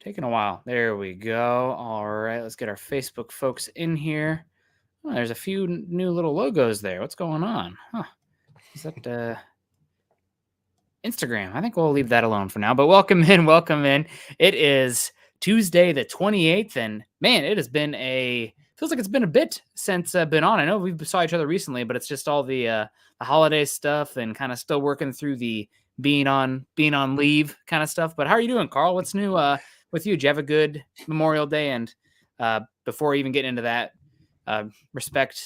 Taking a while. There we go. All right, let's get our Facebook folks in here. Oh, there's a few new little logos there. What's going on? Huh. Is that Instagram? I think we'll leave that alone for now. But welcome in, welcome in. It is Tuesday the 28th, and man, it has been feels like it's been a bit since been on. I know we saw each other recently, but it's just all the holiday stuff and kind of still working through the being on leave kind of stuff. But how are you doing, Carl? What's new with you? Did you have a good Memorial Day? And before even getting into that, respect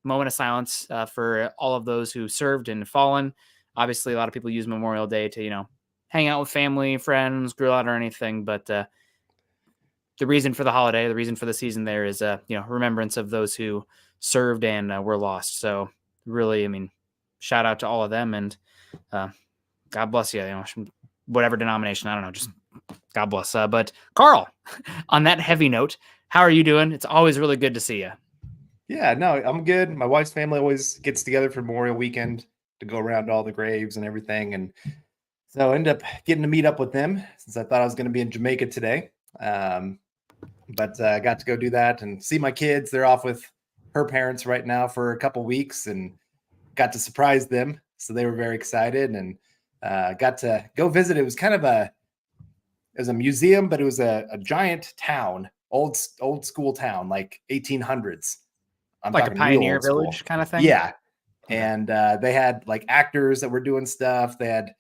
moment of silence for all of those who served and fallen. Obviously, a lot of people use Memorial Day to, hang out with family, friends, grill out or anything. But the reason for the holiday, the reason for the season there is, remembrance of those who served and were lost. So really, shout out to all of them, and God bless you, whatever denomination, I don't know, just God bless. But Carl, on that heavy note, how are you doing? It's always really good to see you. Yeah, no, I'm good. My wife's family always gets together for Memorial Weekend to go around all the graves and everything. And so I ended up getting to meet up with them since I thought I was going to be in Jamaica today. But I got to go do that and see my kids. They're off with her parents right now for a couple weeks and got to surprise them. So they were very excited and got to go visit. It was kind of it was a museum, but it was a giant town, old school town, like 1800s. I'm like a talking pioneer real old village school. kind of thing. Yeah. Okay. And they had like actors that were doing stuff. They had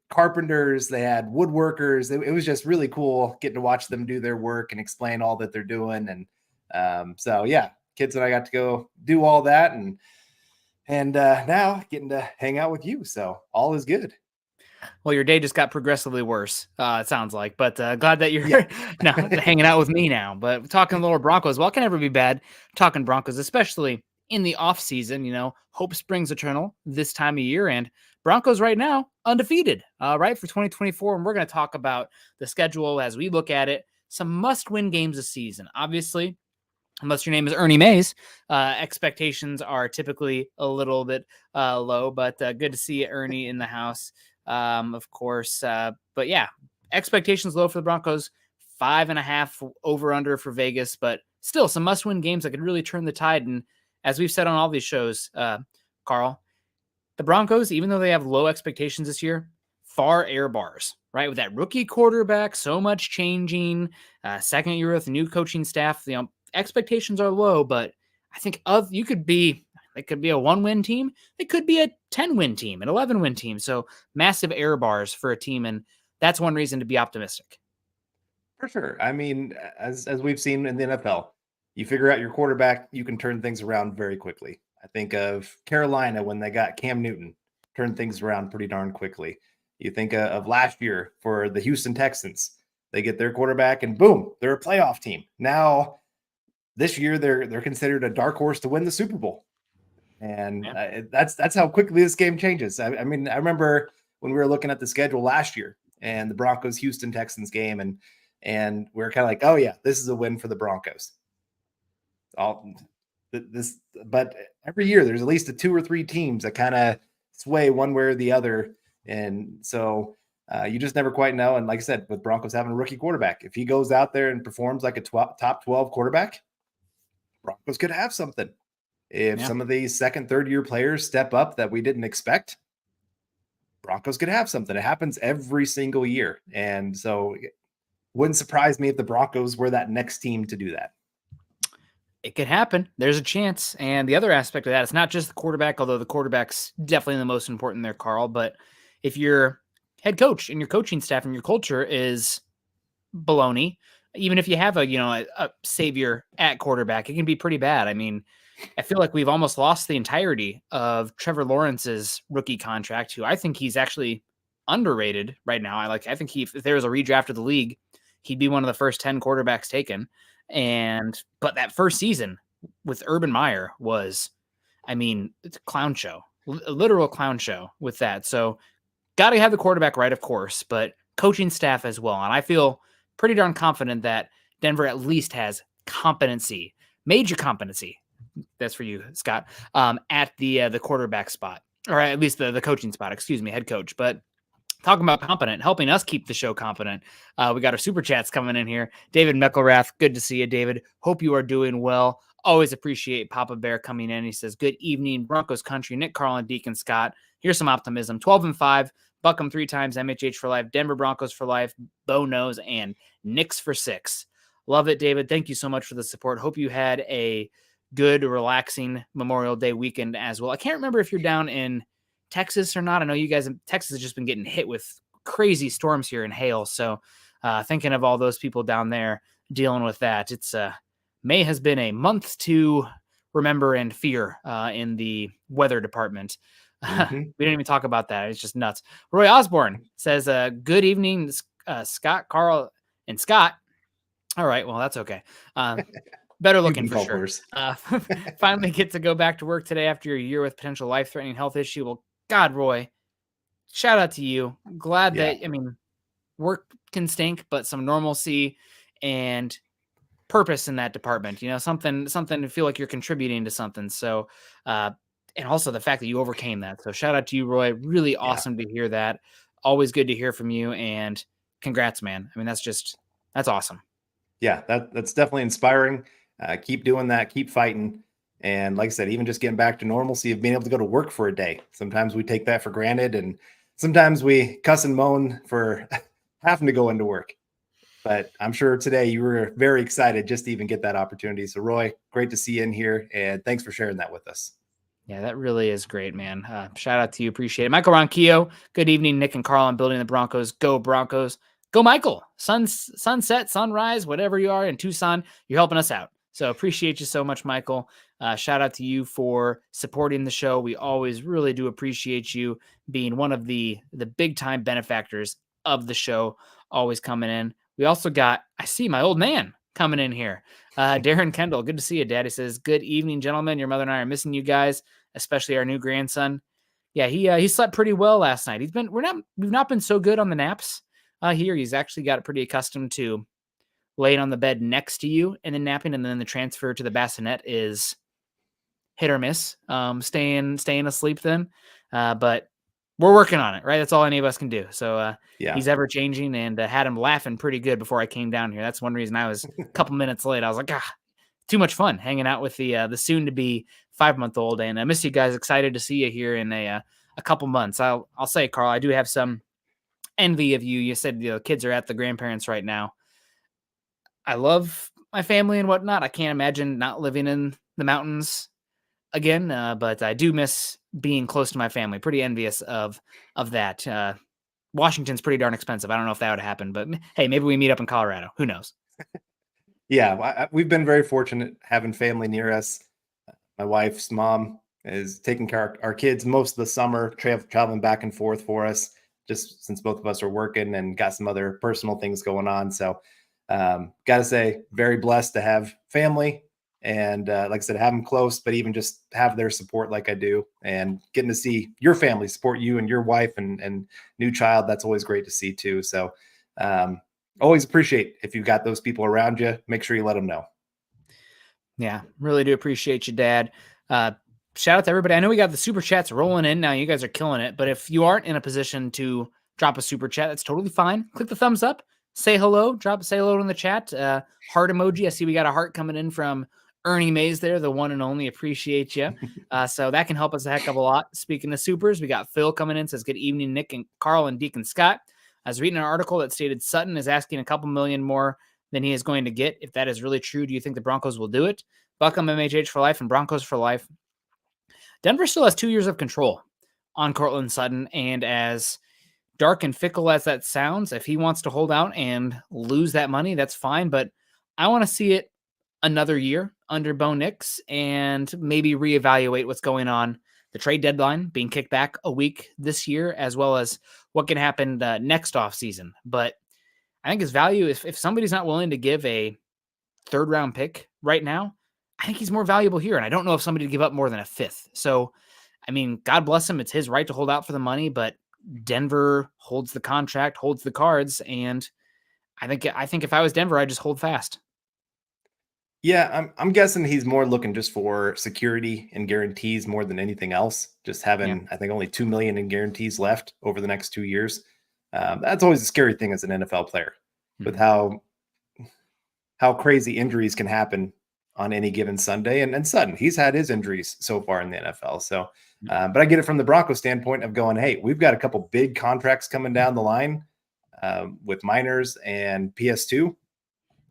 carpenters, they had woodworkers. It was just really cool getting to watch them do their work and explain all that they're doing. And so, yeah, kids and I got to go do all that. And now getting to hang out with you. So all is good. Well, your day just got progressively worse, it sounds like. But glad that you're now hanging out with me now. But talking a little Broncos, well, it can never be bad talking Broncos, especially in the off season. Hope springs eternal this time of year, and Broncos right now undefeated, right, for 2024. And we're going to talk about the schedule as we look at it. Some must-win games this season, obviously. Unless your name is Ernie Mays, expectations are typically a little bit low. But good to see Ernie in the house. Of course. But yeah, expectations low for the Broncos, 5.5 over under for Vegas, but still some must win games that could really turn the tide. And as we've said on all these shows, Carl, the Broncos, even though they have low expectations this year, far air bars, right? With that rookie quarterback, so much changing, second year with new coaching staff, expectations are low, but I think it could be a 1-win team. It could be a 10-win team, an 11-win team. So massive error bars for a team. And that's one reason to be optimistic. For sure. As we've seen in the NFL, you figure out your quarterback, you can turn things around very quickly. I think of Carolina when they got Cam Newton, turned things around pretty darn quickly. You think of last year for the Houston Texans, they get their quarterback and boom, they're a playoff team. Now, this year they're considered a dark horse to win the Super Bowl. And that's how quickly this game changes. I remember when we were looking at the schedule last year and the Broncos Houston Texans game, and we were kind of like, oh yeah, this is a win for the Broncos. But every year there's at least a 2 or 3 teams that kind of sway one way or the other, and so you just never quite know. And like I said, with Broncos having a rookie quarterback, if he goes out there and performs like a top 12 quarterback, Broncos could have something. If some of these second, third year players step up that we didn't expect, Broncos could have something. It happens every single year. And so it wouldn't surprise me if the Broncos were that next team to do that. It could happen. There's a chance. And the other aspect of that, it's not just the quarterback, although the quarterback's definitely the most important there, Carl. But if your head coach and your coaching staff and your culture is baloney, even if you have a savior at quarterback, it can be pretty bad. I feel like we've almost lost the entirety of Trevor Lawrence's rookie contract, who I think he's actually underrated right now. I think if there was a redraft of the league, he'd be one of the first 10 quarterbacks taken. But that first season with Urban Meyer was, it's a clown show, a literal clown show with that. So got to have the quarterback right, of course, but coaching staff as well. And I feel pretty darn confident that Denver at least has competency, major competency. That's for you, Scott, at the quarterback spot, or at least the coaching spot, head coach. But talking about competent, helping us keep the show competent. We got our super chats coming in here. David Meckelrath, good to see you, David. Hope you are doing well. Always appreciate Papa Bear coming in. He says, good evening, Broncos country. Nick, Carl, and Deacon Scott. Here's some optimism. 12-5, Buckham 3 times, MHH for life, Denver Broncos for life, Bo knows, and Knicks for 6. Love it, David. Thank you so much for the support. Hope you had a good, relaxing Memorial Day weekend as well. I can't remember if you're down in Texas or not. I know you guys in Texas has just been getting hit with crazy storms here and hail. So thinking of all those people down there dealing with that. It's May has been a month to remember and fear in the weather department. Mm-hmm. We didn't even talk about that. It's just nuts. Roy Osborne says, good evening, Scott, Carl, and Scott. All right. Well, that's okay. Better looking for sure. Finally get to go back to work today after a year with potential life-threatening health issue. Well, God, Roy, shout out to you. Glad that, I mean, work can stink, but some normalcy and purpose in that department, you know, something to feel like you're contributing to something. So, and also the fact that you overcame that. So shout out to you, Roy. Really awesome to hear that. Always good to hear from you, and congrats, man. I mean, that's awesome. Yeah, that's definitely inspiring. Keep doing that. Keep fighting. And like I said, even just getting back to normalcy of being able to go to work for a day. Sometimes we take that for granted, and sometimes we cuss and moan for having to go into work. But I'm sure today you were very excited just to even get that opportunity. So Roy, great to see you in here, and thanks for sharing that with us. Yeah, that really is great, man. Shout out to you. Appreciate it. Michael Ronquillo, good evening, Nick and Carl on Building the Broncos. Go Broncos. Go Michael. Sunset, sunrise, whatever you are in Tucson, you're helping us out. So appreciate you so much, Michael. Shout out to you for supporting the show. We always really do appreciate you being one of the big time benefactors of the show, always coming in. We also got, I see my old man coming in here. Darren Kendall, good to see you, Daddy says, good evening, gentlemen. Your mother and I are missing you guys, especially our new grandson. Yeah, he slept pretty well last night. We've not been so good on the naps here. He's actually got it pretty accustomed to laying on the bed next to you and then napping, and then the transfer to the bassinet is hit or miss. Staying asleep then, but we're working on it, right? That's all any of us can do. So he's ever changing, and had him laughing pretty good before I came down here. That's one reason I was a couple minutes late. I was like, too much fun hanging out with the soon to be 5-month-old, and I miss you guys. Excited to see you here in a couple months. I'll say, Carl, I do have some envy of you. You said the kids are at the grandparents right now. I love my family and whatnot. I can't imagine not living in the mountains again, but I do miss being close to my family. Pretty envious of that. Washington's pretty darn expensive. I don't know if that would happen, but hey, maybe we meet up in Colorado. Who knows? Yeah, we've been very fortunate having family near us. My wife's mom is taking care of our kids most of the summer, traveling back and forth for us, just since both of us are working and got some other personal things going on. So got to say, very blessed to have family. And like I said, have them close, but even just have their support like I do, and getting to see your family support you and your wife and new child. That's always great to see too. So always appreciate if you've got those people around you, make sure you let them know. Yeah, really do appreciate you, Dad. Shout out to everybody. I know we got the super chats rolling in now. You guys are killing it. But if you aren't in a position to drop a super chat, that's totally fine. Click the thumbs up, say hello, say hello in the chat. Heart emoji. I see we got a heart coming in from Ernie Mays there, the one and only. Appreciate you. So that can help us a heck of a lot. Speaking of supers, we got Phil coming in, says, good evening, Nick and Carl and Deacon Scott. I was reading an article that stated Sutton is asking a couple million more than he is going to get. If that is really true, do you think the Broncos will do it? Buckham, MHH for life, and Broncos for life. Denver still has 2 years of control on Courtland Sutton, and as dark and fickle as that sounds, if he wants to hold out and lose that money, that's fine, but I want to see it another year under Bo Nix and maybe reevaluate what's going on. The trade deadline being kicked back a week this year, as well as what can happen next offseason. But I think his value, if somebody's not willing to give a third-round pick right now, I think he's more valuable here. And I don't know if somebody would give up more than a fifth. So, I mean, God bless him. It's his right to hold out for the money, but Denver holds the contract, holds the cards. And I think if I was Denver, I'd just hold fast. Yeah, I'm guessing he's more looking just for security and guarantees more than anything else. Just having, I think, only $2 million in guarantees left over the next 2 years. That's always a scary thing as an NFL player, with how crazy injuries can happen on any given Sunday. And Sutton, he's had his injuries so far in the NFL. So, but I get it from the Broncos standpoint of going, hey, we've got a couple big contracts coming down the line with minors and PS2.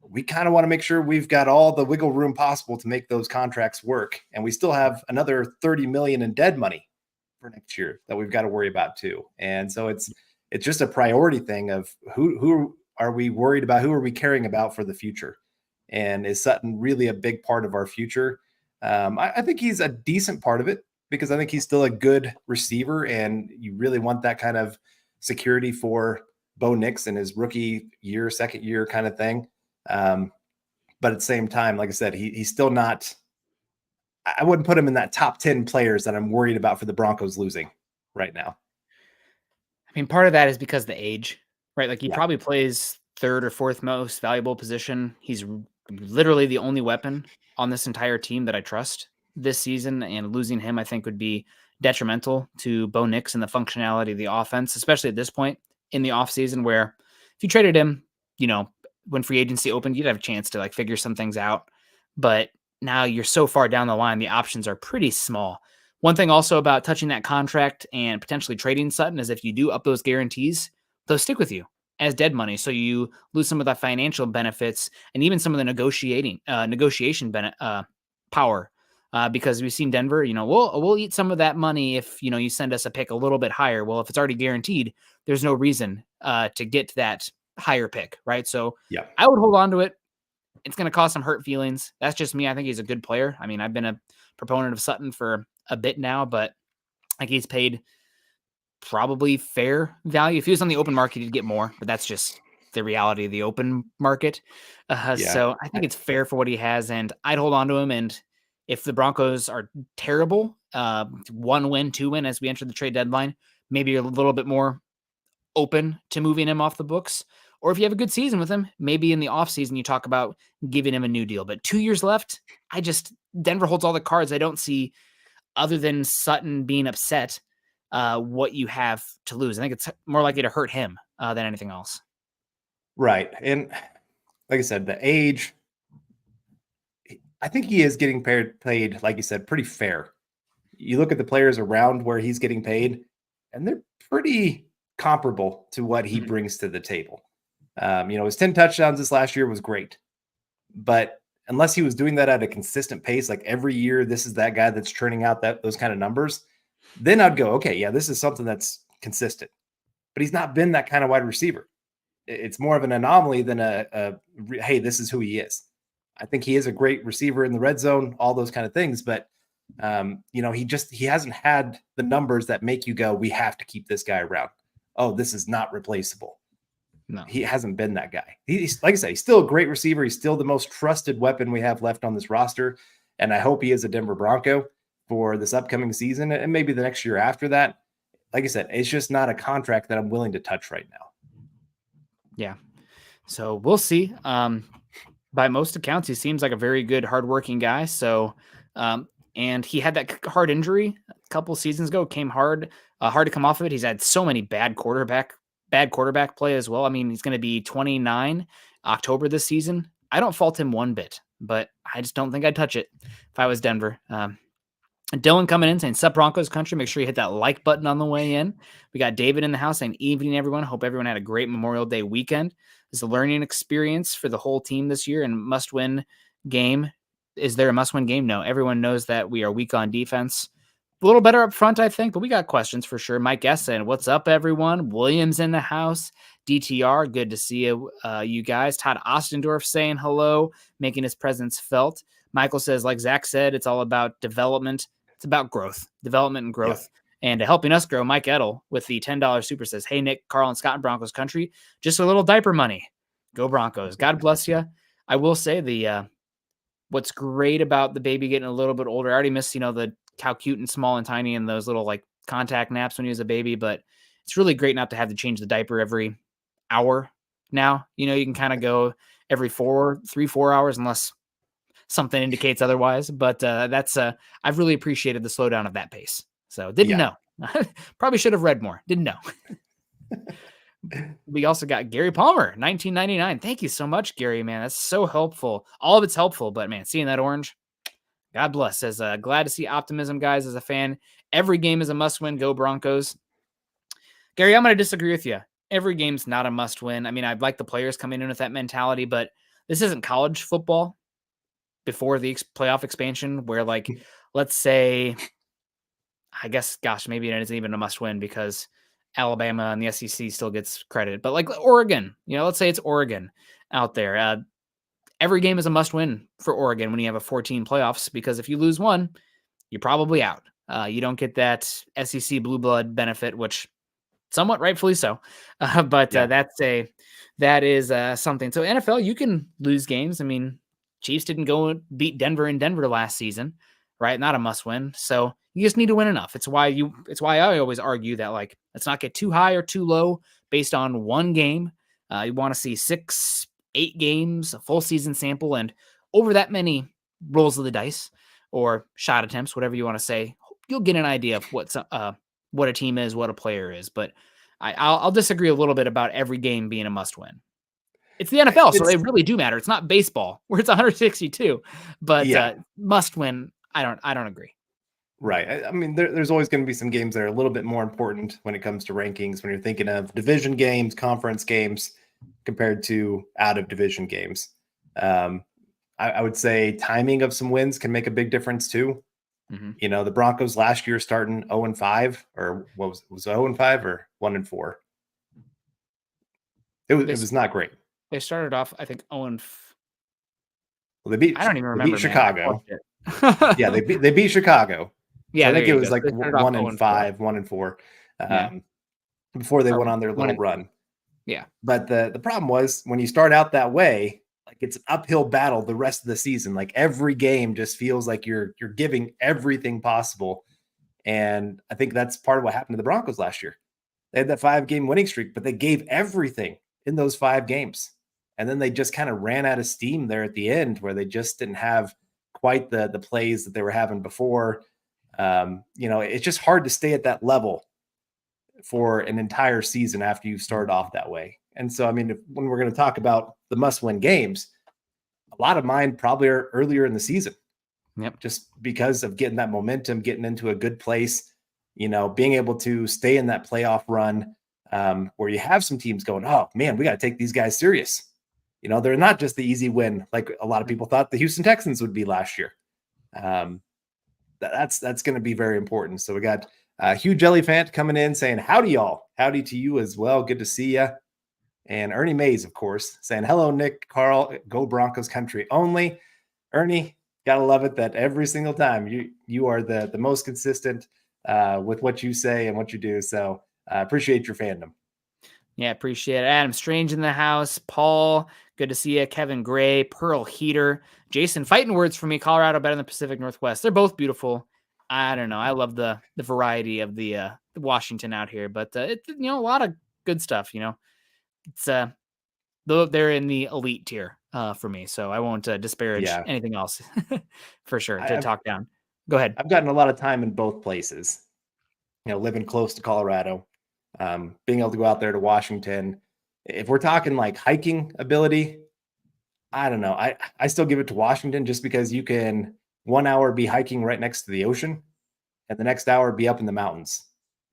We kind of want to make sure we've got all the wiggle room possible to make those contracts work. And we still have another 30 million in dead money for next year that we've got to worry about too. And so it's just a priority thing of who are we worried about? Who are we caring about for the future? And is Sutton really a big part of our future? I think he's a decent part of it because I think he's still a good receiver, and you really want that kind of security for Bo Nix in his rookie year, second year kind of thing. But at the same time, like I said, he's still not. I wouldn't put him in that top 10 players that I'm worried about for the Broncos losing right now. I mean, part of that is because of the age, right? Like he probably plays third or fourth most valuable position. He's literally the only weapon on this entire team that I trust this season, and losing him, I think, would be detrimental to Bo Nix and the functionality of the offense, especially at this point in the offseason where if you traded him, when free agency opened, you'd have a chance to like figure some things out. But now you're so far down the line, the options are pretty small. One thing also about touching that contract and potentially trading Sutton is if you do up those guarantees, those stick with you as dead money. So you lose some of the financial benefits and even some of the negotiation power. Because we've seen Denver, we'll eat some of that money if, you send us a pick a little bit higher. Well, if it's already guaranteed, there's no reason to get that higher pick, right? So I would hold on to it. It's going to cause some hurt feelings. That's just me. I think he's a good player. I mean, I've been a proponent of Sutton for a bit now, but like he's paid probably fair value. If he was on the open market, he'd get more, but that's just the reality of the open market. So I think it's fair for what he has, and I'd hold on to him. And if the Broncos are terrible, 1 win, 2 win as we enter the trade deadline, maybe a little bit more open to moving him off the books. Or if you have a good season with him, maybe in the offseason you talk about giving him a new deal. But 2 years left, Denver holds all the cards. I don't see, other than Sutton being upset, what you have to lose. I think it's more likely to hurt him than anything else. Right. And like I said, the age, I think he is getting paid, like you said, pretty fair. You look at the players around where he's getting paid, and they're pretty comparable to what he brings to the table. His 10 touchdowns this last year was great, but unless he was doing that at a consistent pace, like every year, this is that guy that's churning out those kind of numbers, then I'd go, okay, yeah, this is something that's consistent. But he's not been that kind of wide receiver. It's more of an anomaly than hey, this is who he is. I think he is a great receiver in the red zone, all those kind of things, but he hasn't had the numbers that make you go, we have to keep this guy around. Oh, this is not replaceable. No, he hasn't been that guy. He's, like I said, he's still a great receiver. He's still the most trusted weapon we have left on this roster. And I hope he is a Denver Bronco for this upcoming season and maybe the next year after that. Like I said, it's just not a contract that I'm willing to touch right now. Yeah. So we'll see. By most accounts, he seems like a very good, hardworking guy. So, and he had that hard injury a couple seasons ago, came hard to come off of it. He's had so many bad quarterback play as well. I mean, he's going to be 29 October this season. I don't fault him one bit, but I just don't think I'd touch it if I was Denver. Dylan coming in saying, "Sup Broncos country." Make sure you hit that like button on the way in. We got David in the house saying, "Evening, everyone. Hope everyone had a great Memorial Day weekend. It's a learning experience for the whole team this year and must-win game. Is there a must-win game? No. Everyone knows that we are weak on defense. A little better up front, I think, but we got questions for sure." Mike S. saying, "What's up, everyone?" Williams in the house. DTR, good to see you, you guys. Todd Ostendorf saying hello, making his presence felt. Michael says, like Zach said, it's all about development. It's about development and growth. Yeah. And helping us grow, Mike Edel with the $10 super says, "Hey, Nick, Carl, and Scott in Broncos country. Just a little diaper money. Go Broncos." God bless you. I will say what's great about the baby getting a little bit older, I already missed, how cute and small and tiny and those little like contact naps when he was a baby, but it's really great not to have to change the diaper every hour now. You can kind of go every 4 hours unless something indicates otherwise, but I've really appreciated the slowdown of that pace. So didn't know. Probably should have read more. Didn't know. We also got Gary Palmer, 1999. Thank you so much, Gary, man. That's so helpful. All of it's helpful, but man, seeing that orange, God bless. Says, glad to see optimism, guys, as a fan. Every game is a must win. Go Broncos. Gary, I'm going to disagree with you. Every game's not a must win. I mean, I'd like the players coming in with that mentality, but this isn't college football before the playoff expansion where, like, let's say, I guess, gosh, maybe it isn't even a must win because Alabama and the SEC still gets credit. But like Oregon, let's say it's Oregon out there. Every game is a must win for Oregon when you have a 14 playoffs, because if you lose one, you're probably out. You don't get that SEC blue blood benefit, which somewhat rightfully so. But that is something. So NFL, you can lose games. I mean, Chiefs didn't go and beat Denver in Denver last season, right? Not a must win. So you just need to win enough. It's why I always argue that, like, let's not get too high or too low based on one game. You want to see 6, 8 games, a full season sample, and over that many rolls of the dice or shot attempts, whatever you want to say, you'll get an idea of what a team is, what a player is. But I'll disagree a little bit about every game being a must win. It's the NFL, so they really do matter. It's not baseball where it's 162, but must win. I don't agree. Right. I mean, there's always going to be some games that are a little bit more important when it comes to rankings, when you're thinking of division games, conference games, compared to out of division games. I would say timing of some wins can make a big difference too. Mm-hmm. The Broncos last year starting 0-5, or what was 0-5 or 1-4? It was not great. They started off, I think, 0. Well, I don't even remember. They beat Chicago. Yeah, they beat Chicago. Yeah, so I think it was like 1-5, 1-4. Before they went on their little run. Yeah. But the problem was when you start out that way, like, it's an uphill battle the rest of the season. Like, every game just feels like you're giving everything possible. And I think that's part of what happened to the Broncos last year. They had that 5-game winning streak, but they gave everything in those 5 games. And then they just kind of ran out of steam there at the end, where they just didn't have quite the plays that they were having before. It's just hard to stay at that level for an entire season after you've started off that way. And so, I mean, when we're going to talk about the must-win games, a lot of mine probably are earlier in the season. Yep. Just because of getting that momentum, getting into a good place, being able to stay in that playoff run, where you have some teams going, oh man, we got to take these guys serious. They're not just the easy win like a lot of people thought the Houston Texans would be last year. That's going to be very important. So we got Hugh Jellyfant coming in saying, howdy y'all. Howdy to you as well. Good to see you. And Ernie Mays, of course, saying, hello, Nick, Carl, go Broncos country only. Ernie, gotta love it that every single time you are the most consistent with what you say and what you do. So appreciate your fandom. Yeah, appreciate it. Adam Strange in the house. Paul, good to see you. Kevin Gray, Pearl Heater, Jason, fighting words for me. Colorado better than the Pacific Northwest. They're both beautiful. I don't know. I love the variety of the Washington out here, but it's a lot of good stuff. It's though they're in the elite tier for me, so I won't disparage anything else for sure to talk down. Go ahead. I've gotten a lot of time in both places. Living close to Colorado. Being able to go out there to Washington. If we're talking like hiking ability, I don't know. I still give it to Washington just because you can 1 hour be hiking right next to the ocean and the next hour be up in the mountains.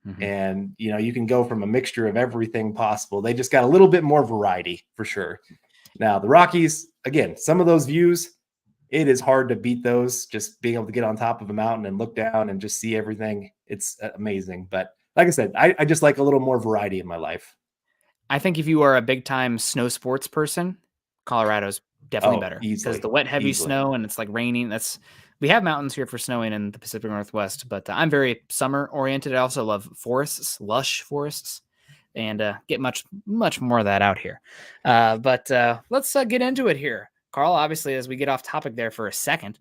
Mm-hmm. And, you can go from a mixture of everything possible. They just got a little bit more variety for sure. Now the Rockies, again, some of those views, it is hard to beat those. Just being able to get on top of a mountain and look down and just see everything. It's amazing. But like I said, I just like a little more variety in my life. I think if you are a big time snow sports person, Colorado's definitely better because the wet, heavy snow and it's like raining. We have mountains here for snowing in the Pacific Northwest, but I'm very summer oriented. I also love forests, lush forests, and get much more of that out here. But let's get into it here. Carl, obviously, as we get off topic there for a second,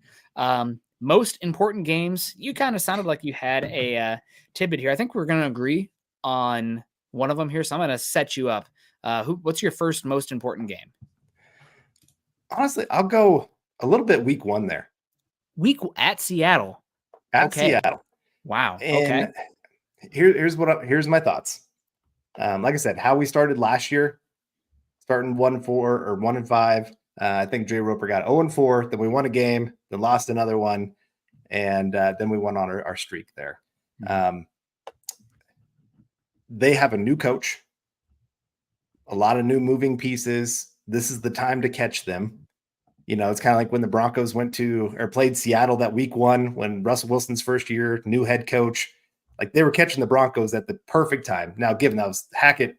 most important games, you kind of sounded like you had a tidbit here. I think we're going to agree on one of them here, so I'm going to set you up. What's your first most important game? Honestly, I'll go a little bit week 1 there. Week at Seattle. Seattle. Wow. And here's my thoughts. Like I said, how we started last year, starting 1-4 or 1-5. I think Jay Roper got 0-4. Then we won a game, then lost another one, and then we went on our streak there. They have a new coach, a lot of new moving pieces. This is the time to catch them. It's kind of like when the Broncos went to or played Seattle that week 1 when Russell Wilson's first year, new head coach. Like they were catching the Broncos at the perfect time. Now, given that was Hackett,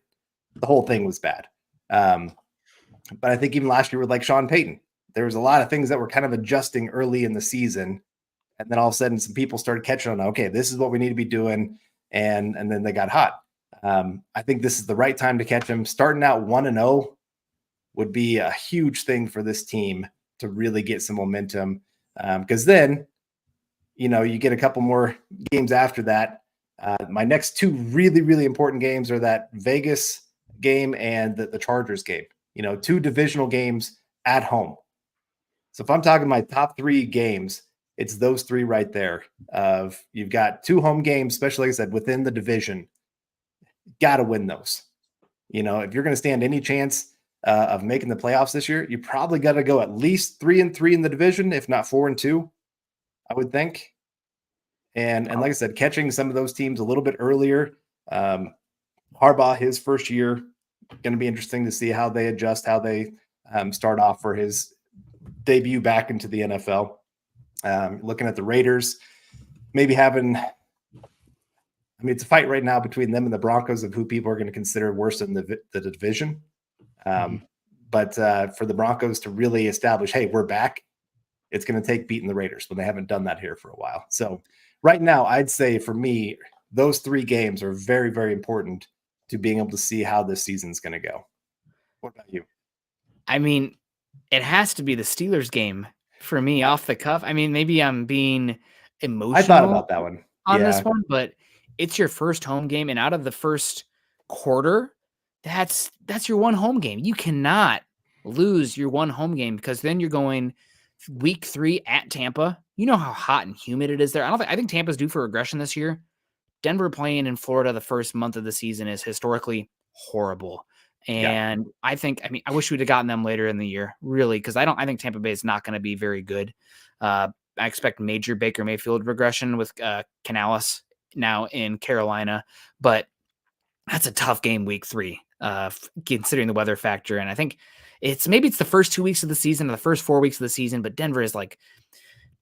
the whole thing was bad. But I think even last year with like Sean Payton, there was a lot of things that were kind of adjusting early in the season. And then all of a sudden some people started catching on, okay, this is what we need to be doing. And then they got hot. I think this is the right time to catch them. Starting out 1-0 would be a huge thing for this team to really get some momentum. Because then, you get a couple more games after that. My next 2 really, really important games are that Vegas game and the Chargers game. 2 divisional games at home. So if I'm talking my top 3 games, it's those 3 right there. You've got 2 home games, especially like I said, within the division. Got to win those. If you're going to stand any chance of making the playoffs this year, you probably got to go at least 3-3 in the division, if not 4-2, I would think. And like I said, catching some of those teams a little bit earlier. Harbaugh, his first year, going to be interesting to see how they adjust, how they start off for his debut back into the NFL. Looking at the Raiders, maybe it's a fight right now between them and the Broncos of who people are going to consider worse in the division. But for the Broncos to really establish, hey, we're back, it's going to take beating the Raiders when they haven't done that here for a while. So right now, I'd say for me, those 3 games are very, very important to being able to see how this season's going to go. What about you? I mean, it has to be the Steelers game for me off the cuff. I mean, maybe I'm being emotional. I thought about that one on this one, but it's your first home game, and out of the first quarter, that's your one home game. You cannot lose your one home game because then you're going week 3 at Tampa. You know how hot and humid it is there. I think Tampa's due for regression this year. Denver playing in Florida the first month of the season is historically horrible. And I wish we'd have gotten them later in the year, really, because I think Tampa Bay is not going to be very good. I expect major Baker Mayfield regression with Canales now in Carolina, but that's a tough game week 3, considering the weather factor. And I think it's the first 2 weeks of the season or the first 4 weeks of the season, but Denver is like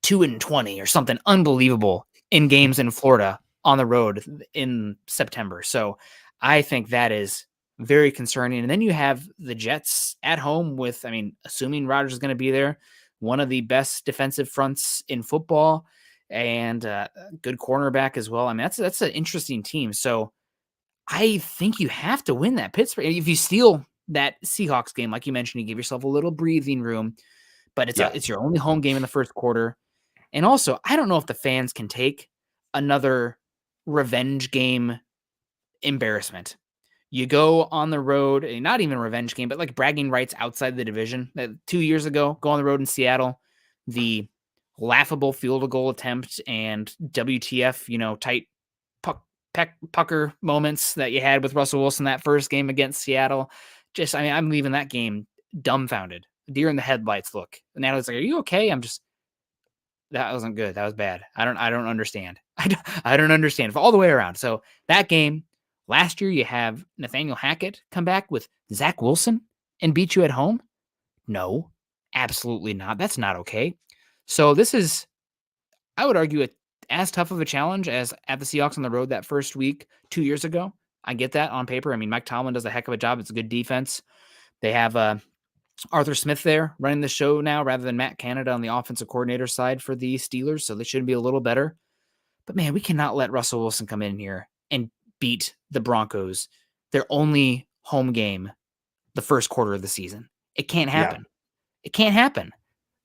2-20 or something unbelievable in games in Florida on the road in September. So I think that is very concerning. And then you have the Jets at home with, assuming Rodgers is going to be there, one of the best defensive fronts in football and good cornerback as well. That's an interesting team. So I think you have to win that Pittsburgh. If you steal that Seahawks game, like you mentioned, you give yourself a little breathing room, but it's your only home game in the first quarter. And also, I don't know if the fans can take another revenge game embarrassment. You go on the road, not even a revenge game, but like bragging rights outside the division. 2 years ago, go on the road in Seattle, the laughable field goal attempt and WTF, tight pucker moments that you had with Russell Wilson that first game against Seattle. I'm leaving that game dumbfounded. Deer in the headlights look. And Natalie's like, "Are you okay?" That wasn't good. That was bad. I don't understand. I don't understand all the way around. So that game last year, you have Nathaniel Hackett come back with Zach Wilson and beat you at home. No, absolutely not. That's not okay. So this is, I would argue, as tough of a challenge as at the Seahawks on the road that first week 2 years ago. I get that on paper. Mike Tomlin does a heck of a job. It's a good defense. They have Arthur Smith there running the show now rather than Matt Canada on the offensive coordinator side for the Steelers. So they should be a little better. But man, we cannot let Russell Wilson come in here and beat the Broncos, their only home game, the first quarter of the season. It can't happen. Yeah. It can't happen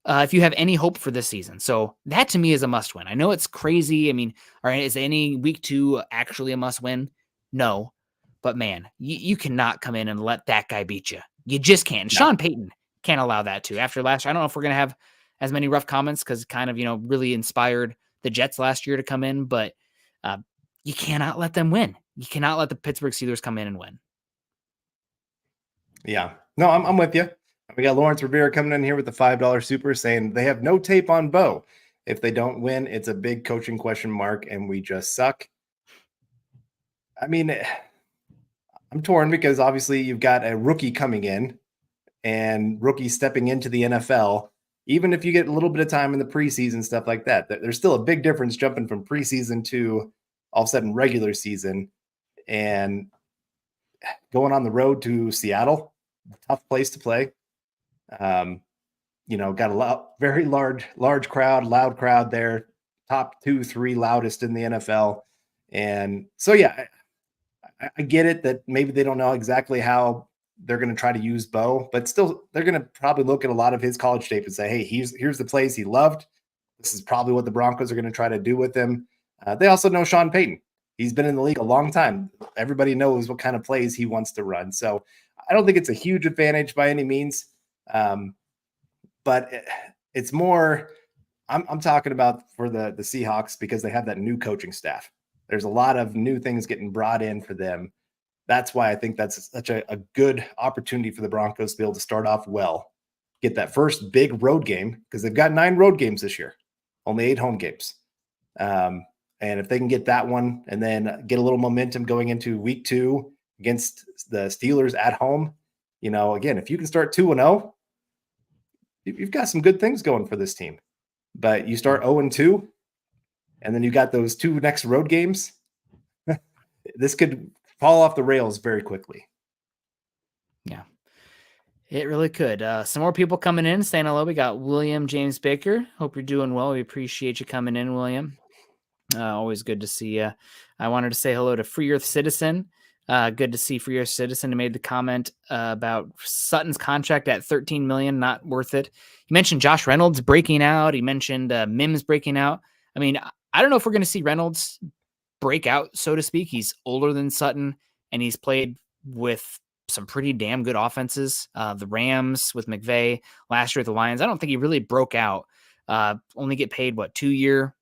if you have any hope for this season. So that to me is a must win. I know it's crazy. All right, is any week 2 actually a must win? No. But man, you cannot come in and let that guy beat you. You just can't. No. Sean Payton can't allow that too. After last year, I don't know if we're going to have as many rough comments because it kind of, really inspired the Jets last year to come in, but you cannot let them win. you cannot let the Pittsburgh Steelers come in and win. Yeah. No, I'm with you. We got Lawrence Rivera coming in here with the $5 super saying they have no tape on Bo. If they don't win, it's a big coaching question mark and we just suck. I mean, I'm torn because obviously you've got a rookie coming in and rookie stepping into the NFL. Even if you get a little bit of time in the preseason, stuff like that, there's still a big difference jumping from preseason to all of a sudden regular season and going on the road to Seattle, tough place to play. Got a very large crowd, loud crowd there, top 2-3 loudest in the NFL. And so, yeah, I get it that maybe they don't know exactly how they're going to try to use Bo, but still they're going to probably look at a lot of his college tape and say, hey, here's the plays he loved. This is probably what the Broncos are going to try to do with him. They also know Sean Payton. He's been in the league a long time. Everybody knows what kind of plays he wants to run. So I don't think it's a huge advantage by any means. But it's more, I'm talking about for the Seahawks because they have that new coaching staff. There's a lot of new things getting brought in for them. That's why I think that's such a good opportunity for the Broncos to be able to start off well, get that first big road game because they've got 9 road games this year, only 8 home games. And if they can get that one and then get a little momentum going into week 2 against the Steelers at home, again, if you can start 2-0, you've got some good things going for this team. But you start 0-2, and then you got those 2 next road games. This could fall off the rails very quickly. Yeah, it really could. Some more people coming in, saying hello. We got William James Baker. Hope you're doing well. We appreciate you coming in, William. Always good to see you. I wanted to say hello to Free Earth Citizen. Good to see Free Earth Citizen who made the comment about Sutton's contract at $13 million, not worth it. He mentioned Josh Reynolds breaking out. He mentioned Mims breaking out. I mean, I don't know if we're going to see Reynolds break out, so to speak. He's older than Sutton, and he's played with some pretty damn good offenses. The Rams with McVay, last year with the Lions. I don't think he really broke out. Only get paid, 2-year,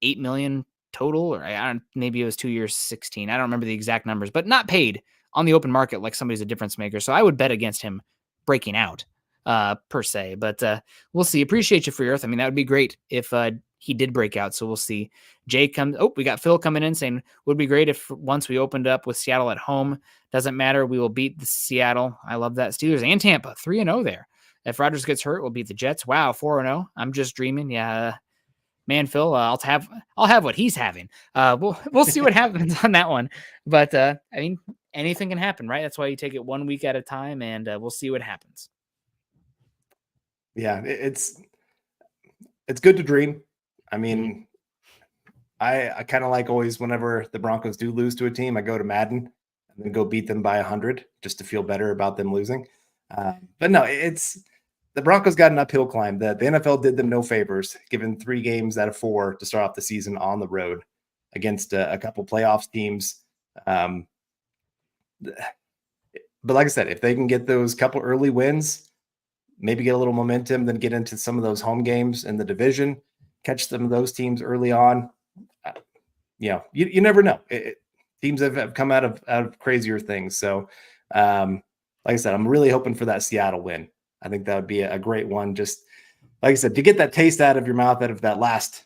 $8 million total, or maybe it was 2 years, 16. I don't remember the exact numbers, but not paid on the open market like somebody's a difference maker. So I would bet against him breaking out per se, but we'll see. Appreciate you, Free Earth. I mean, that would be great if he did break out. So we'll see. Jay comes. Oh, we got Phil coming in saying would be great if once we opened up with Seattle at home, doesn't matter. We will beat the Seattle. I love that. Steelers and Tampa 3-0 there. If Rodgers gets hurt, we'll beat the Jets. Wow. 4-0. I'm just dreaming. Yeah. Man, Phil, I'll have what he's having. We'll see what happens on that one. But I mean, anything can happen, right? That's why you take it 1 week at a time, and we'll see what happens. Yeah, it's good to dream. I mean, I kind of like always whenever the Broncos do lose to a team, I go to Madden and then go beat them by 100 just to feel better about them losing. But no, the Broncos got an uphill climb. The NFL did them no favors, given 3 games out of 4 to start off the season on the road against a couple playoffs teams. But like I said, if they can get those couple early wins, maybe get a little momentum, then get into some of those home games in the division, catch some of those teams early on. You never know. Teams have come out of crazier things. So, like I said, I'm really hoping for that Seattle win. I think that would be a great one. Just like I said, to get that taste out of your mouth out of that last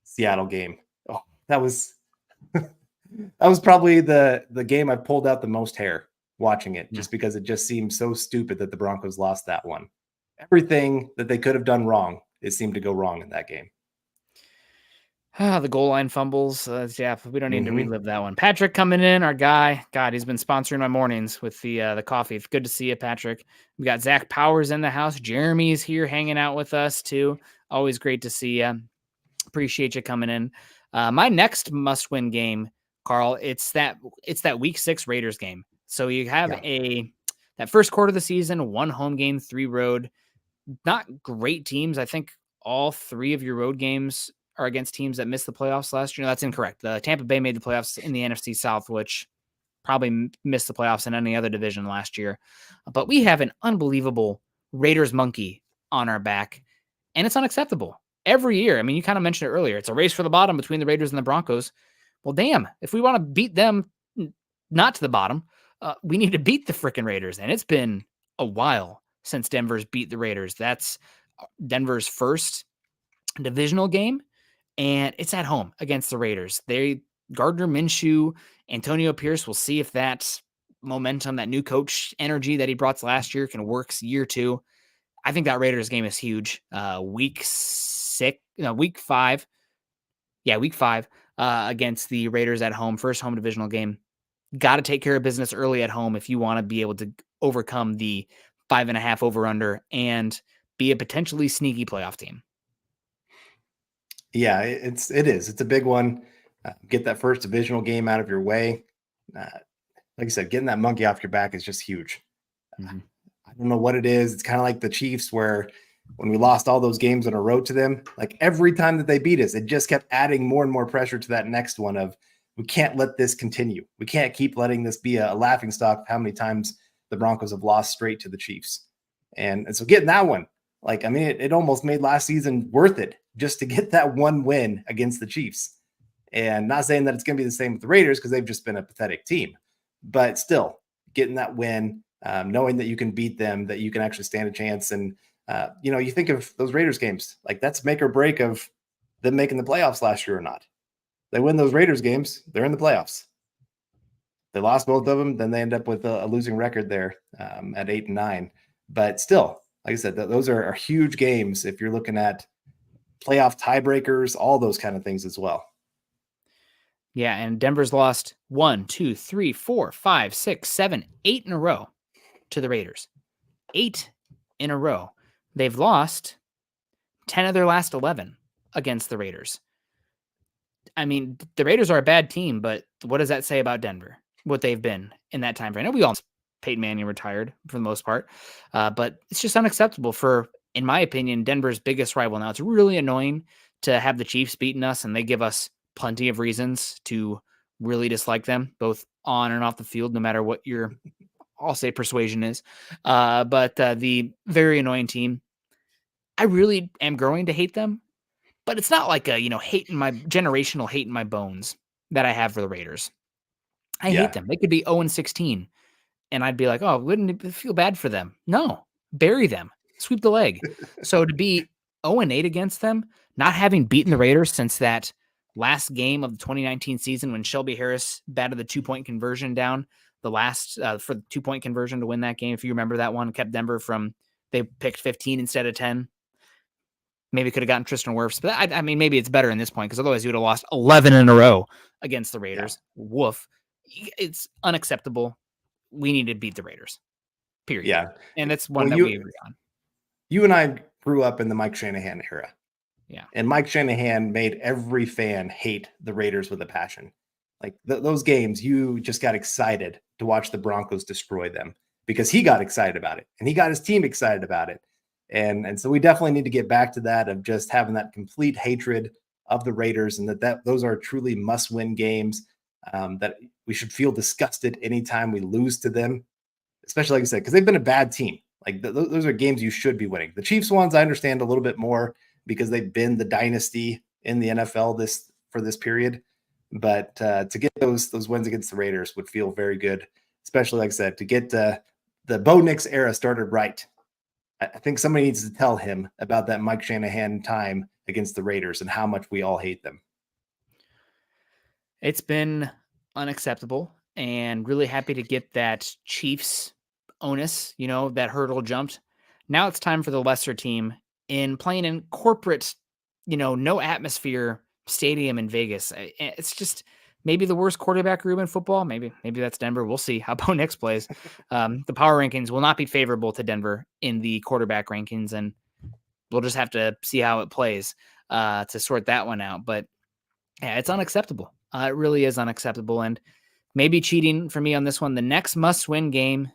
Seattle game. Oh, that was probably the game I pulled out the most hair watching it, just because it just seemed so stupid that the Broncos lost that one. Everything that they could have done wrong, it seemed to go wrong in that game. The goal line fumbles. Yeah, we don't need to relive that one. Patrick coming in, our guy. God, he's been sponsoring my mornings with the coffee. It's good to see you, Patrick. We got Zach Powers in the house. Jeremy's here hanging out with us too. Always great to see you. Appreciate you coming in. My next must-win game, Carl. It's that Week 6 Raiders game. So you have that first quarter of the season, 1 home game, 3 road. Not great teams. I think all 3 of your road games are against teams that missed the playoffs last year. No, that's incorrect. Tampa Bay made the playoffs in the NFC South, which probably missed the playoffs in any other division last year. But we have an unbelievable Raiders monkey on our back, and it's unacceptable. Every year, I mean, you kind of mentioned it earlier, it's a race for the bottom between the Raiders and the Broncos. Well, damn, if we want to beat them not to the bottom. We need to beat the freaking Raiders. And it's been a while since Denver's beat the Raiders. That's Denver's first divisional game, and it's at home against the Raiders. Gardner Minshew, Antonio Pierce, will see if that momentum, that new coach energy that he brought last year can work year 2. I think that Raiders game is huge. Week 5. Yeah, week 5 against the Raiders at home, first home divisional game. Got to take care of business early at home if you want to be able to overcome the 5.5 over under and be a potentially sneaky playoff team. Yeah, it is. It's a big one. Get that first divisional game out of your way. Like I said, getting that monkey off your back is just huge. Mm-hmm. I don't know what it is. It's kind of like the Chiefs, where when we lost all those games in a row to them, like every time that they beat us, it just kept adding more and more pressure to that next one of, we can't let this continue. We can't keep letting this be a laughingstock of how many times the Broncos have lost straight to the Chiefs. And so getting that one, like, I mean, it almost made last season worth it just to get that one win against the Chiefs. And not saying that it's going to be the same with the Raiders, because they've just been a pathetic team, but still getting that win, knowing that you can beat them, that you can actually stand a chance. And, you think of those Raiders games, like that's make or break of them making the playoffs last year or not. They win those Raiders games, they're in the playoffs. They lost both of them, then they end up with a losing record there at 8-9. But still, like I said, those are huge games if you're looking at playoff tiebreakers, all those kind of things as well. Yeah, and Denver's lost 1, 2, 3, 4, 5, 6, 7, 8 in a row to the Raiders. 8 in a row. They've lost 10 of their last 11 against the Raiders. I mean, the Raiders are a bad team, but what does that say about Denver? What they've been in that time frame? I know we all Peyton Manning retired for the most part, but it's just unacceptable for, in my opinion, Denver's biggest rival. Now, it's really annoying to have the Chiefs beating us, and they give us plenty of reasons to really dislike them, both on and off the field, no matter what your, I'll say, persuasion is. But the very annoying team, I really am growing to hate them, but it's not like a, generational hate in my bones that I have for the Raiders. I hate them. They could be 0-16, and I'd be like, oh, wouldn't it feel bad for them? No, bury them, sweep the leg. So to be 0-8 against them, not having beaten the Raiders since that last game of the 2019 season when Shelby Harris batted the 2-point conversion down, the last for the 2-point conversion to win that game. If you remember that one, kept Denver from, they picked 15 instead of 10. Maybe could have gotten Tristan Wirfs, but I mean, maybe it's better in this point, because otherwise you would have lost 11 in a row against the Raiders. Yeah. Woof. It's unacceptable. We need to beat the Raiders, period. Yeah. And that's one that we agree on. You and I grew up in the Mike Shanahan era. Yeah. And Mike Shanahan made every fan hate the Raiders with a passion. Like those games, you just got excited to watch the Broncos destroy them, because he got excited about it and he got his team excited about it. And so we definitely need to get back to that, of just having that complete hatred of the Raiders, and that those are truly must-win games, that we should feel disgusted anytime we lose to them, especially, like I said, because they've been a bad team. Like those are games you should be winning. The Chiefs ones, I understand a little bit more, because they've been the dynasty in the NFL for this period. But to get those wins against the Raiders would feel very good, especially, like I said, to get the Bo Nix era started right. I think somebody needs to tell him about that Mike Shanahan time against the Raiders and how much we all hate them. It's been unacceptable, and really happy to get that Chiefs onus, that hurdle jumped. Now it's time for the lesser team in playing in corporate, no atmosphere stadium in Vegas. It's just maybe the worst quarterback room in football. Maybe that's Denver. We'll see how Bo Nix plays. The power rankings will not be favorable to Denver in the quarterback rankings, and we'll just have to see how it plays to sort that one out. But yeah, it's unacceptable. It really is unacceptable. And maybe cheating for me on this one. The next must-win game,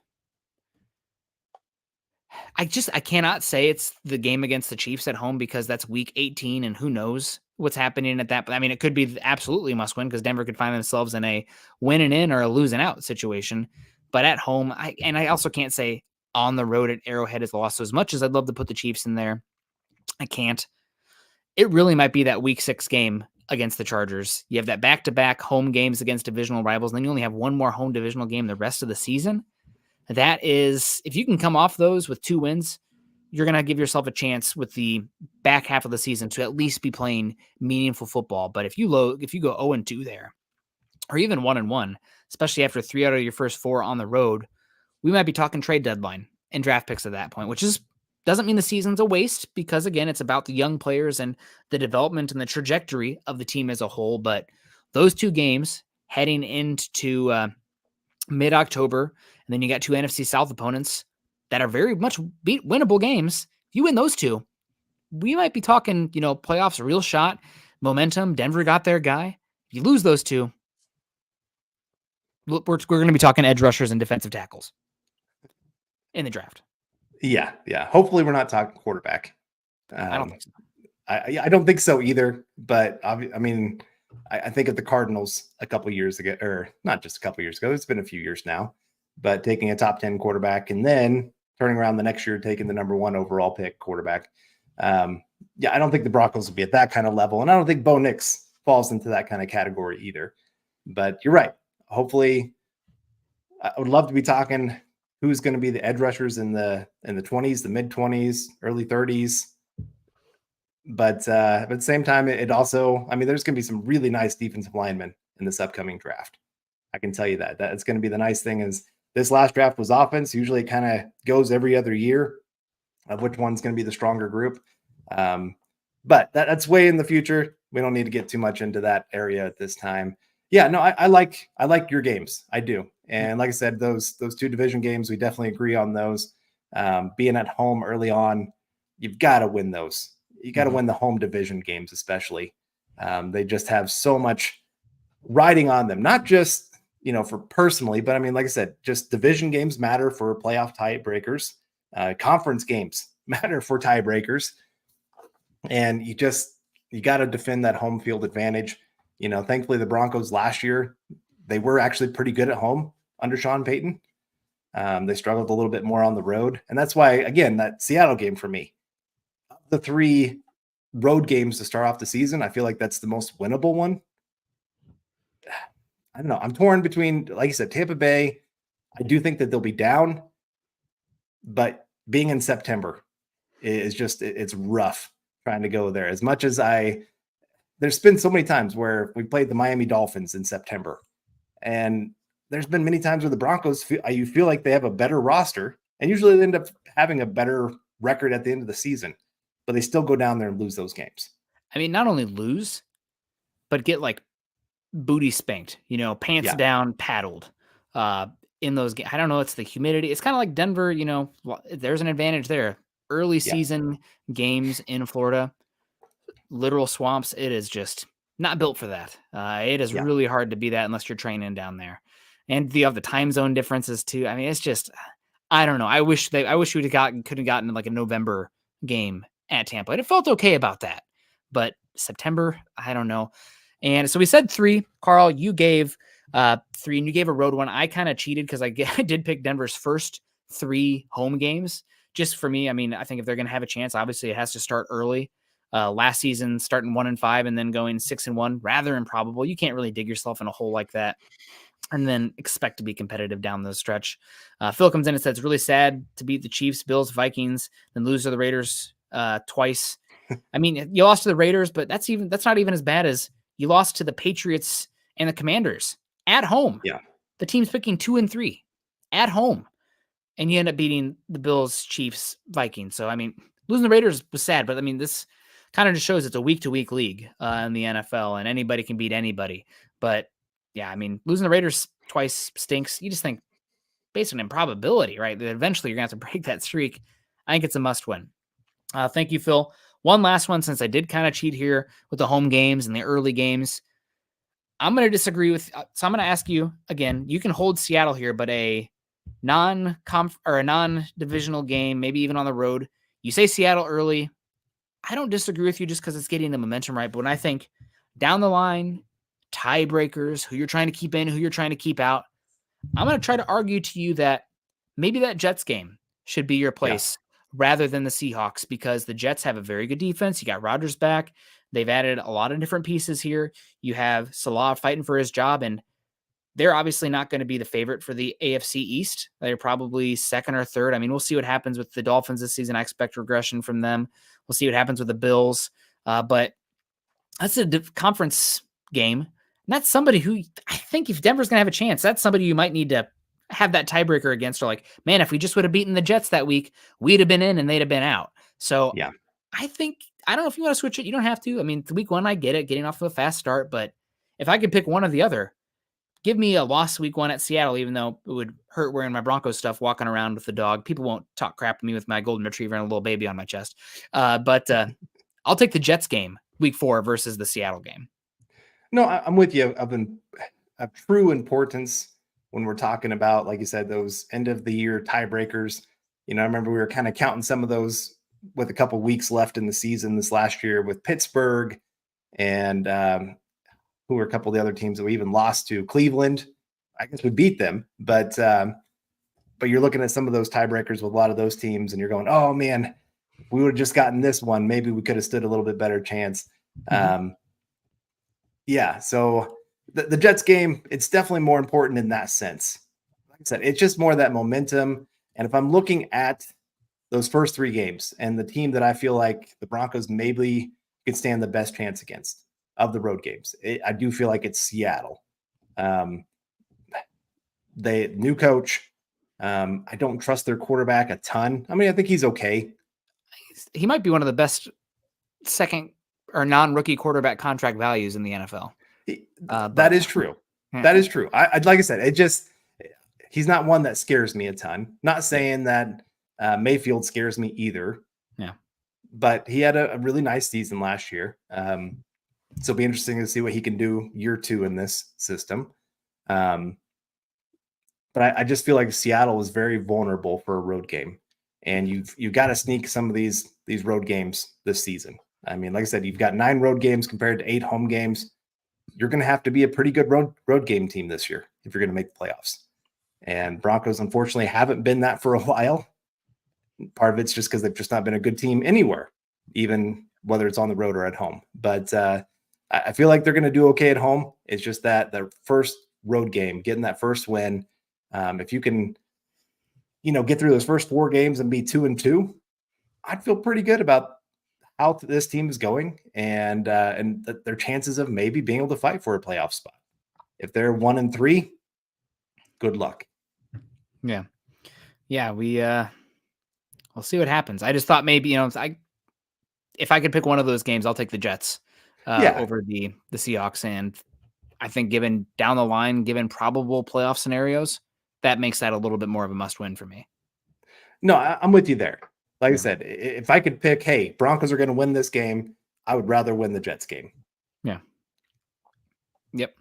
I cannot say it's the game against the Chiefs at home, because that's week 18 and who knows what's happening at that. But I mean, it could be absolutely must win, because Denver could find themselves in a winning in or a losing out situation. But at home, I also can't say on the road at Arrowhead is lost. So as much as I'd love to put the Chiefs in there, I can't. It really might be that week 6 game against the Chargers. You have that back-to-back home games against divisional rivals, and then you only have one more home divisional game the rest of the season. That is, if you can come off those with 2 wins, you're going to give yourself a chance with the back half of the season to at least be playing meaningful football. But if you go 0-2 there, or even 1-1, especially after 3 out of your first 4 on the road, we might be talking trade deadline and draft picks at that point, which doesn't mean the season's a waste, because again, it's about the young players and the development and the trajectory of the team as a whole. But those 2 games heading into mid-October, and then you got 2 NFC South opponents that are very much winnable games. If you win those 2, we might be talking, playoffs, a real shot, momentum. Denver got their guy. If you lose those 2, we're going to be talking edge rushers and defensive tackles in the draft. Yeah. Hopefully we're not talking quarterback. I don't think so. I don't think so either, but I mean, I think of the Cardinals a couple years ago, or not just a couple years ago, it's been a few years now, but taking a top 10 quarterback and then turning around the next year, taking the number 1 overall pick quarterback. I don't think the Broncos will be at that kind of level. And I don't think Bo Nix falls into that kind of category either, but you're right. Hopefully I would love to be talking who's going to be the edge rushers in the 20s, the mid 20s, early 30s. But at the same time, it also, I mean, there's going to be some really nice defensive linemen in this upcoming draft. I can tell you that. That's going to be the nice thing is this last draft was offense. Usually it kind of goes every other year of which one's going to be the stronger group. But that's way in the future. We don't need to get too much into that area at this time. Yeah, no, I like your games. I do. And like I said, those 2 division games, we definitely agree on those. Being at home early on, you've got to win those. You got to win the home division games, especially. They just have so much riding on them, not just, for personally, but I mean, like I said, just division games matter for playoff tiebreakers. Conference games matter for tiebreakers. And you got to defend that home field advantage. Thankfully the Broncos last year, they were actually pretty good at home under Sean Payton. They struggled a little bit more on the road. And that's why, again, that Seattle game for me, the 3 road games to start off the season, I feel like that's the most winnable one. I don't know. I'm torn between, like I said, Tampa Bay. I do think that they'll be down, but being in September is just, it's rough trying to go there. As much as there's been so many times where we played the Miami Dolphins in September, and there's been many times where the Broncos you feel like they have a better roster, and usually they end up having a better record at the end of the season, but they still go down there and lose those games. I mean, not only lose, but get like booty spanked, pants down, paddled in those games. I don't know. It's the humidity. It's kind of like Denver, there's an advantage there. Early season games in Florida, literal swamps. It is just not built for that. It is really hard to be that unless you're training down there. And you have the time zone differences too. I mean, it's just, I don't know. I wish could have gotten like a November game at Tampa. And it felt okay about that. But September, I don't know. And so we said 3. Carl, you gave 3, and you gave a road one. I kind of cheated because I did pick Denver's first 3 home games. Just for me, I mean, I think if they're going to have a chance, obviously it has to start early. Last season, starting 1-5 and then going 6-1, rather improbable. You can't really dig yourself in a hole like that and then expect to be competitive down the stretch. Phil comes in and says, it's really sad to beat the Chiefs, Bills, Vikings, then lose to the Raiders twice. I mean, you lost to the Raiders, but that's not even as bad as you lost to the Patriots and the Commanders at home. Yeah. The team's picking 2 and 3 at home, and you end up beating the Bills, Chiefs, Vikings. So, I mean, losing the Raiders was sad, but I mean, this kind of just shows it's a week-to-week league in the NFL, and anybody can beat anybody. But yeah, I mean, losing the Raiders twice stinks. You just think, based on improbability, right, that eventually you're going to have to break that streak. I think it's a must-win. Thank you, Phil. One last one, since I did kind of cheat here with the home games and the early games. I'm going to disagree with, so I'm going to ask you again. You can hold Seattle here, but a non-divisional game, maybe even on the road. You say Seattle early. I don't disagree with you just because it's getting the momentum right. But when I think down the line, tiebreakers, who you're trying to keep in, who you're trying to keep out, I'm going to try to argue to you that maybe that Jets game should be your place rather than the Seahawks, because the Jets have a very good defense. You got Rodgers back. They've added a lot of different pieces here. You have Salah fighting for his job, and they're obviously not going to be the favorite for the AFC East. They're probably second or third. I mean, we'll see what happens with the Dolphins this season. I expect regression from them. We'll see what happens with the Bills. But that's a conference game. And that's somebody who I think if Denver's going to have a chance, that's somebody you might need to have that tiebreaker against, or like, man, if we just would have beaten the Jets that week, we'd have been in and they'd have been out. So Yeah. I think, I don't know if you want to switch it. You don't have to. I mean, week one, I get it, getting off to a fast start. But if I could pick one or the other, give me a loss week one at Seattle, even though it would hurt wearing my Broncos stuff, walking around with the dog. People won't talk crap to me with my golden retriever and a little baby on my chest. But I'll take the Jets game week 4 versus the Seattle game. No, I'm with you. Of true importance when we're talking about, like you said, those end of the year tiebreakers. I remember we were kind of counting some of those with a couple weeks left in the season this last year with Pittsburgh and who were a couple of the other teams that we even lost to. Cleveland, I guess we beat them, but you're looking at some of those tiebreakers with a lot of those teams, and you're going, oh man, if we would have just gotten this one, maybe we could have stood a little bit better chance. Yeah, so the Jets game, it's definitely more important in that sense. Like I said, it's just more of that momentum. And if I'm looking at those first 3 games and the team that I feel like the Broncos maybe could stand the best chance against of the road games, I do feel like it's Seattle. They new coach. I don't trust their quarterback a ton. I mean, I think he's okay. He might be one of the best second or non-rookie quarterback contract values in the NFL. That is true. That is true. I like I said, he's not one that scares me a ton. Not saying that Mayfield scares me either. Yeah. But he had a really nice season last year. So it'll be interesting to see what he can do year 2 in this system. But I just feel like Seattle is very vulnerable for a road game. And you've got to sneak some of these road games this season. I mean, like I said, you've got 9 road games compared to 8 home games. You're going to have to be a pretty good road game team this year if you're going to make the playoffs. And Broncos, unfortunately, haven't been that for a while. Part of it's just because they've just not been a good team anywhere, even whether it's on the road or at home. But I feel like they're going to do okay at home. It's just that the first road game, getting that first win, if you can, get through those first 4 games and be 2-2, I'd feel pretty good about how this team is going and their chances of maybe being able to fight for a playoff spot. If they're 1-3, good luck. Yeah. We'll see what happens. I just thought maybe, if I could pick one of those games, I'll take the Jets over the Seahawks. And I think given down the line, given probable playoff scenarios, that makes that a little bit more of a must win for me. No, I'm with you there. Like I said, if I could pick, hey, Broncos are going to win this game, I would rather win the Jets game. Yeah. Yep.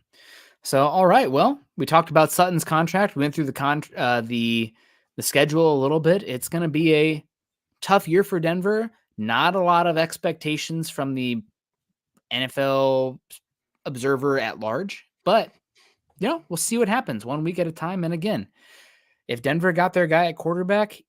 So, all right. Well, we talked about Sutton's contract. We went through the schedule a little bit. It's going to be a tough year for Denver. Not a lot of expectations from the NFL observer at large, but we'll see what happens 1 week at a time. And again, if Denver got their guy at quarterback,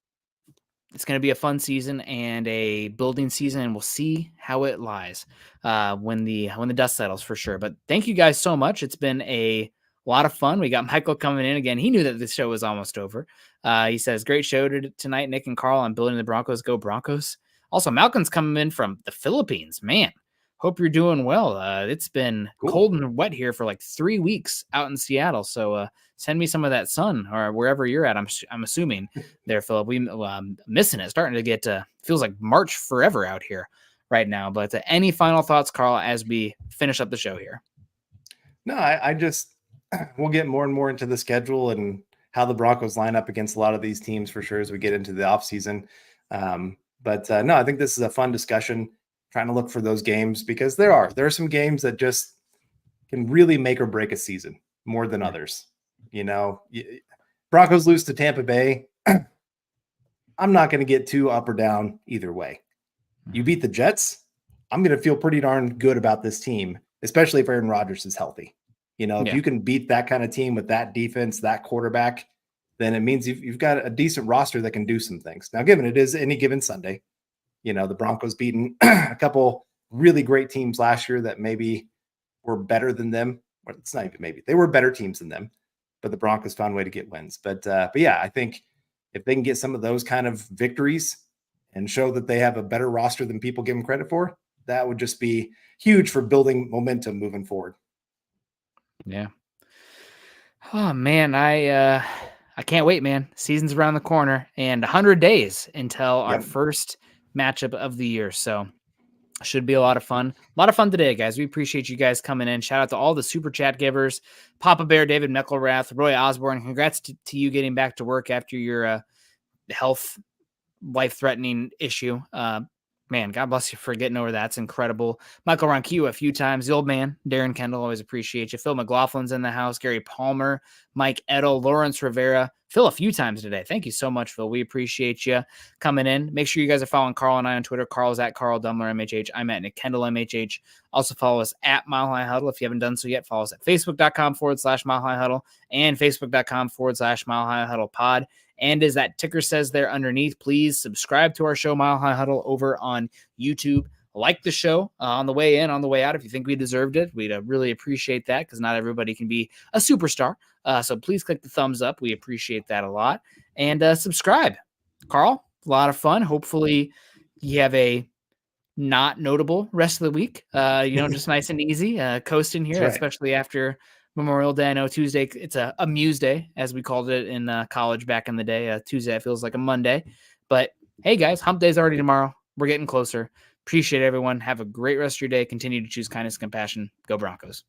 it's going to be a fun season and a building season, and we'll see how it lies when the dust settles for sure. But thank you guys so much. It's been a lot of fun. We got Michael coming in again. He knew that the show was almost over. He says, great show tonight, Nick and Carl, on building the Broncos. Go Broncos. Also, Malcolm's coming in from the Philippines. Man, hope you're doing well. It's been cold and wet here for like 3 weeks out in Seattle. So send me some of that sun or wherever you're at. I'm assuming there, Philip. We missing it. Starting to get feels like March forever out here right now. But any final thoughts, Carl, as we finish up the show here? No, I just we'll get more and more into the schedule and how the Broncos line up against a lot of these teams for sure as we get into the offseason. But no, I think this is a fun discussion, trying to look for those games because there are some games that just can really make or break a season more than others. Broncos lose to Tampa Bay. I'm not going to get too up or down either way. You beat the Jets, I'm going to feel pretty darn good about this team, especially if Aaron Rodgers is healthy. If you can beat that kind of team with that defense, that quarterback, then it means you've got a decent roster that can do some things. Now, given it is any given Sunday, the Broncos beating a couple really great teams last year that maybe were better than them. Well, it's not even maybe. They were better teams than them, but the Broncos found a way to get wins. But yeah, I think if they can get some of those kind of victories and show that they have a better roster than people give them credit for, that would just be huge for building momentum moving forward. Yeah. Oh man, I can't wait, man. Season's around the corner and 100 days until our first matchup of the year. So should be a lot of fun. A lot of fun today, guys. We appreciate you guys coming in. Shout out to all the super chat givers, Papa Bear, David McElrath, Roy Osborne. Congrats to you getting back to work after your health life-threatening issue. Man, God bless you for getting over that. It's incredible. Michael Ronquillo a few times. The old man, Darren Kendall, always appreciate you. Phil McLaughlin's in the house. Gary Palmer, Mike Edel, Lawrence Rivera. Phil a few times today. Thank you so much, Phil. We appreciate you coming in. Make sure you guys are following Carl and I on Twitter. Carl's at Carl Dumler, MHH. I'm at Nick Kendall, MHH. Also follow us at Mile High Huddle. If you haven't done so yet, follow us at Facebook.com/Mile High Huddle and Facebook.com/Mile High Huddle Pod. And as that ticker says there underneath, please subscribe to our show, Mile High Huddle, over on YouTube. Like the show on the way in, on the way out. If you think we deserved it, we'd really appreciate that because not everybody can be a superstar. So please click the thumbs up. We appreciate that a lot. And subscribe. Carl, a lot of fun. Hopefully you have a not notable rest of the week. Just nice and easy, coasting here, right, especially after Memorial Day. I know Tuesday, it's a Muse Day, as we called it in college back in the day. Tuesday feels like a Monday. But hey, guys, hump day's already tomorrow. We're getting closer. Appreciate everyone. Have a great rest of your day. Continue to choose kindness, compassion. Go Broncos.